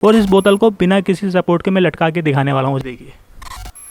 और इस बोतल को बिना किसी सपोर्ट के मैं लटका के दिखाने वाला हूँ। देखिए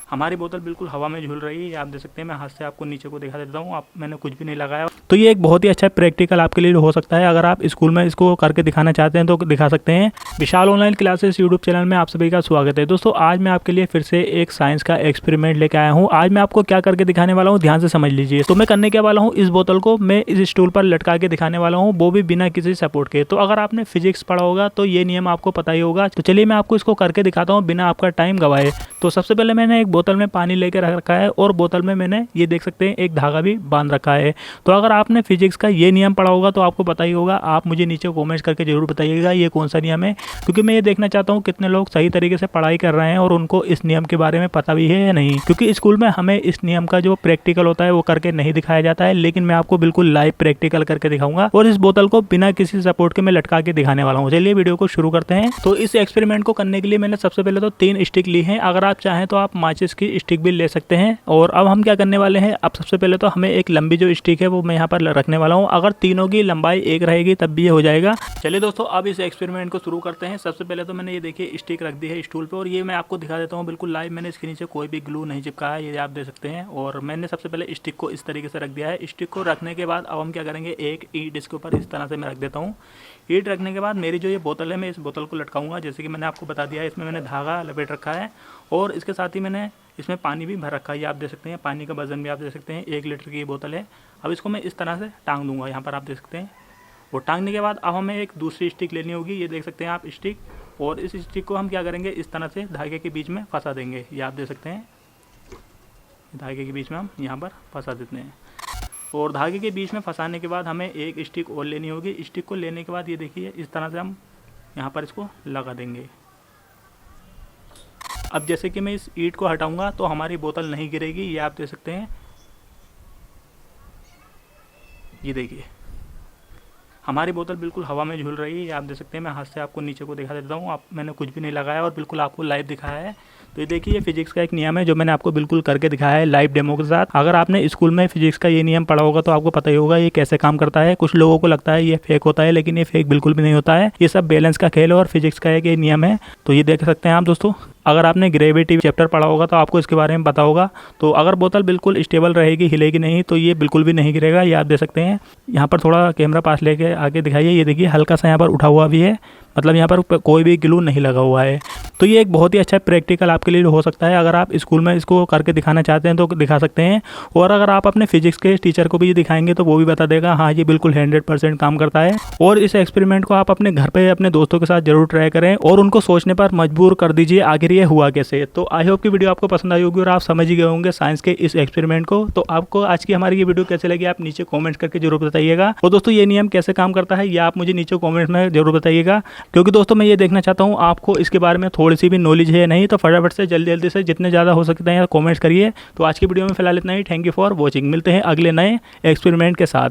हमारी बोतल बिल्कुल हवा में झूल रही है, आप देख सकते हैं। मैं हाथ से आपको नीचे को दिखा देता हूँ, मैंने कुछ भी नहीं लगाया। तो ये एक बहुत ही अच्छा प्रैक्टिकल आपके लिए हो सकता है। अगर आप स्कूल में इसको करके दिखाना चाहते हैं तो दिखा सकते हैं। विशाल ऑनलाइन क्लासेस यूट्यूब चैनल में आप सभी का स्वागत है। दोस्तों आज मैं आपके लिए फिर से एक साइंस का एक्सपेरिमेंट लेके आया हूँ। आज मैं आपको क्या करके दिखाने वाला हूँ, ध्यान से समझ लीजिए। तो मैं करने के वाला हूँ, इस बोतल को मैं इस स्टूल पर लटका के दिखाने वाला हूँ, वो भी बिना किसी सपोर्ट के। तो अगर आपने फिजिक्स पढ़ा होगा तो ये नियम आपको पता ही होगा। तो चलिए मैं आपको इसको करके दिखाता हूँ बिना आपका टाइम गवाए। तो सबसे पहले मैंने एक बोतल में पानी लेके रख रखा है और बोतल में मैंने ये देख सकते हैं एक धागा भी बांध रखा है। तो अगर आपने फिजिक्स का ये नियम पढ़ा होगा तो आपको पता ही होगा। आप मुझे नीचे कमेंट्स करके जरूर बताइएगा ये कौन सा नियम है, क्योंकि मैं ये देखना चाहता हूँ कितने लोग सही तरीके से पढ़ाई कर रहे हैं और उनको इस नियम के बारे में पता भी है या नहीं। क्योंकि स्कूल में हमें इस नियम का जो प्रैक्टिकल होता है वो करके नहीं दिखाया जाता है, लेकिन मैं आपको बिल्कुल लाइव प्रैक्टिकल करके दिखाऊंगा और इस बोतल को बिना किसी सपोर्ट के मैं लटका के दिखाने वाला हूँ। चलिए वीडियो को शुरू करते हैं। तो इस एक्सपेरिमेंट को करने के लिए मैंने सबसे पहले तो 3 स्टिक ली हैं। अगर आप चाहें तो आप माचिस की स्टिक भी ले सकते हैं। और अब हम क्या करने वाले हैं, अब सबसे पहले तो हमें एक लंबी जो स्टिक है वो मैं यहाँ पर रखने वाला हूँ। अगर तीनों की लंबाई एक रहेगी तब भी ये हो जाएगा। चलिए दोस्तों अब इस एक्सपेरिमेंट को शुरू करते हैं। सबसे पहले तो मैंने ये देखिए स्टिक रख दी है स्टूल पे और ये मैं आपको दिखा देता हूँ बिल्कुल लाइव। मैंने इसके नीचे कोई भी ग्लू नहीं चिपकाया है, ये आप देख सकते हैं। और मैंने सबसे पहले स्टिक को इस तरीके से रख दिया है। स्टिक को रखने के बाद अब हम क्या करेंगे, एक ईंट इसके ऊपर इस तरह से मैं रख देता हूँ। ईंट रखने के बाद मेरी जो ये बोतल है मैं इस बोतल को लटकाऊंगा, जैसे कि मैंने आपको बता दिया है। इसमें मैंने धागा लपेट रखा है और इसके साथ ही मैंने इसमें पानी भी भर रखा है, ये आप देख सकते हैं। पानी का वजन भी आप देख सकते हैं, 1 लीटर की ये बोतल है। अब इसको मैं इस तरह से टांग दूंगा, यहाँ पर आप देख सकते हैं। और टांगने के बाद अब हमें एक दूसरी स्टिक लेनी होगी, ये देख सकते हैं आप स्टिक। और इस स्टिक को हम क्या करेंगे, इस तरह से धागे के बीच में फंसा देंगे, ये आप देख सकते हैं। धागे के बीच में हम यहाँ पर फंसा देते हैं। और धागे के बीच में फंसाने के बाद हमें एक स्टिक और लेनी होगी। स्टिक को लेने के बाद ये देखिए इस तरह से हम यहाँ पर इसको लगा देंगे। अब जैसे कि मैं इस ईंट को हटाऊंगा तो हमारी बोतल नहीं गिरेगी, ये आप देख सकते हैं। ये देखिए हमारी बोतल बिल्कुल हवा में झूल रही है, ये आप देख सकते हैं। मैं हाथ से आपको नीचे को दिखा देता हूँ, मैंने कुछ भी नहीं लगाया और बिल्कुल आपको लाइव दिखाया है। तो ये देखिए ये फिजिक्स का एक नियम है जो मैंने आपको बिल्कुल करके दिखाया है लाइव डेमो के साथ। अगर आपने स्कूल में फिजिक्स का ये नियम पढ़ा होगा तो आपको पता ही होगा ये कैसे काम करता है। कुछ लोगों को लगता है ये फेक होता है, लेकिन ये फेक बिल्कुल भी नहीं होता है। ये सब बैलेंस का खेल है और फिजिक्स का एक ये नियम है। तो ये देख सकते हैं आप दोस्तों। अगर आपने ग्रेविटी चैप्टर पढ़ा होगा तो आपको इसके बारे में पता होगा। तो अगर बोतल बिल्कुल स्टेबल रहेगी, हिलेगी नहीं, तो ये बिल्कुल भी नहीं गिरेगा, ये आप देख सकते हैं। यहाँ पर थोड़ा कैमरा पास लेके आगे दिखाइए, ये देखिए हल्का सा यहाँ पर उठा हुआ भी है, मतलब यहाँ पर कोई भी ग्लू नहीं लगा हुआ है। तो ये एक बहुत ही अच्छा प्रैक्टिकल आपके लिए हो सकता है। अगर आप स्कूल में इसको करके दिखाना चाहते हैं तो दिखा सकते हैं। और अगर आप अपने फिजिक्स के टीचर को भी दिखाएंगे तो वो भी बता देगा हाँ ये बिल्कुल 100% काम करता है। और इस एक्सपेरिमेंट को आप अपने घर पे अपने दोस्तों के साथ जरूर ट्राई करें और उनको सोचने पर मजबूर कर दीजिए आखिर ये हुआ कैसे। तो आई होप की वीडियो आपको पसंद आई होगी और आप समझ ही गए होंगे साइंस के इस एक्सपेरिमेंट को। तो आपको आज की हमारी ये वीडियो कैसे लगी आप नीचे कॉमेंट करके जरूर बताइएगा। और दोस्तों ये नियम कैसे काम करता है ये आप मुझे नीचे कॉमेंट में जरूर बताइएगा, क्योंकि दोस्तों मैं ये देखना चाहता हूँ आपको इसके बारे में थोड़ी सी भी नॉलेज है नहीं। तो फटाफट से जल्दी से जितने ज़्यादा हो सकते हैं कमेंट्स करिए। तो आज की वीडियो में फिलहाल इतना ही। Thank you for watching. मिलते हैं अगले नए एक्सपेरिमेंट के साथ।